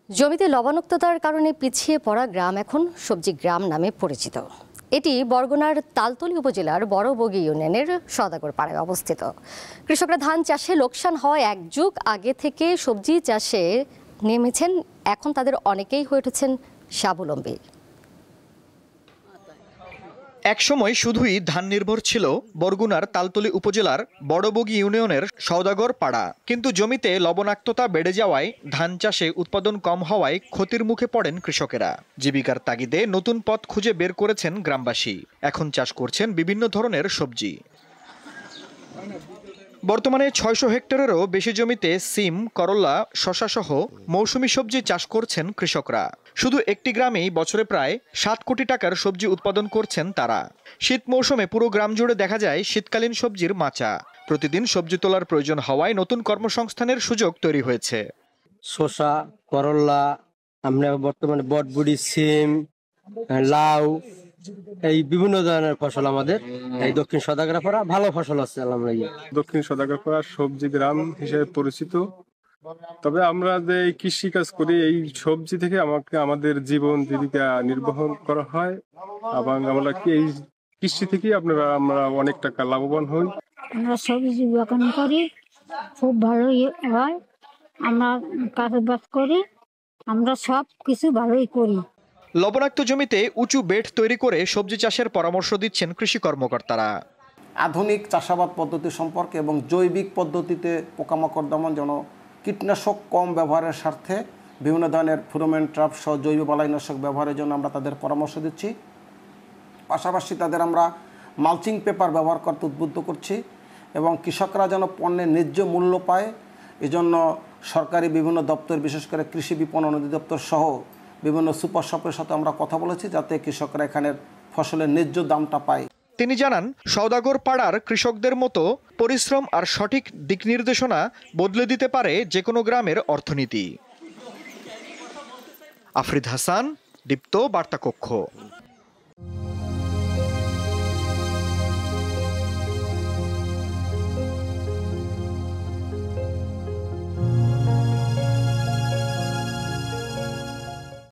জমিতে লবণাক্ততার কারণে পিছিয়ে পড়া গ্রাম এখন সবজি গ্রাম নামে পরিচিত। এটি বরগুনার তালতলী উপজেলার বড়বগী ইউনিয়নের সওদাগর পাড়ায় অবস্থিত। কৃষকরা ধান চাষে লোকসান হওয়া এক যুগ আগে থেকে সবজি চাষে নেমেছেন। এখন তাদের অনেকেই হয়ে উঠেছেন স্বাবলম্বী। একসময় শুধুই ধান নির্ভর ছিল বরগুনার তালতলী উপজেলার বড়বগী ইউনিয়নের সওদাগর পাড়া, কিন্তু জমিতে লবণাক্ততা বেড়ে যাওয়ায় ধান চাষে উৎপাদন কম হওয়ায় ক্ষতির মুখে পড়েন কৃষকেরা। জীবিকার তাগিদে নতুন পথ খুঁজে বের করেছেন গ্রামবাসী। এখন চাষ করছেন বিভিন্ন ধরনের সবজি। বর্তমানে ৬০০ হেক্টরেরও বেশি জমিতে সিম, করল্লা, শসা সহ মৌসুমী সবজি চাষ করছেন কৃষকরা। শুধু একটি গ্রামেই বছরে প্রায় ৭ কোটি টাকার সবজি উৎপাদন করছেন তারা। শীত মৌসুমে পুরো গ্রাম জুড়ে দেখা যায় শীতকালীন সবজির মাচা। প্রতিদিন সবজি তোলার প্রয়োজন হওয়ায় নতুন কর্মসংস্থানের সুযোগ তৈরি হয়েছে। শসা, করল্লা, আমরা বর্তমানে বটবুড়ি, সিম, লাউ, এই বিভিন্ন ধরনের ফসল আমাদের এই দক্ষিণ সওদাগরপাড়া ভালো ফসল আছে আলহামদুলিল্লাহ। দক্ষিণ সওদাগরপাড়া সবজি গ্রাম হিসেবে পরিচিত। তবে আমরা যে কৃষি কাজ করি, এই সবজি থেকে আমাদের জীবন জীবিকা নির্বাহ করা হয় এবং আমরা এই কৃষি থেকে আমরা অনেক টাকা লাভবান হই। আমরা সবজি বাগান করি, খুব ভালোই হয়। আমরা চাষবাস করি, আমরা সব কিছু ভালোই করি। লবণাক্ত জমিতে উঁচু বেড তৈরি করে সবজি চাষের পরামর্শ দিচ্ছেন কৃষি কর্মকর্তারা। আধুনিক চাষাবাদ পদ্ধতি সম্পর্কে এবং জৈবিক পদ্ধতিতে পোকামাকড় দমন, যেন কীটনাশক কম ব্যবহারের স্বার্থে বিভিন্ন ধরনের ফেরোমন ট্র্যাপ সহ জৈব বালাইনাশক ব্যবহারের জন্য আমরা তাদের পরামর্শ দিচ্ছি। পাশাপাশি তাদের আমরা মালচিং পেপার ব্যবহার করতে উদ্বুদ্ধ করছি এবং কৃষকরা যেন পণ্যের ন্যায্য মূল্য পায় এজন্য সরকারি বিভিন্ন দপ্তর, বিশেষ করে কৃষি বিপণন অধিদপ্তর সহ বিভিন্ন সুপার শপের সাথে আমরা কথা বলেছি, যাতে কৃষকরা এখানের ফসলের ন্যায্য দামটা পায়। তিনি জানান, সওদাগর পাড়ার কৃষকদের মতো পরিশ্রম আর সঠিক দিক নির্দেশনা বদলে দিতে পারে যে কোনো গ্রামের অর্থনীতি। আফরিদ হাসান, দীপ্ত বার্তা কক্ষ।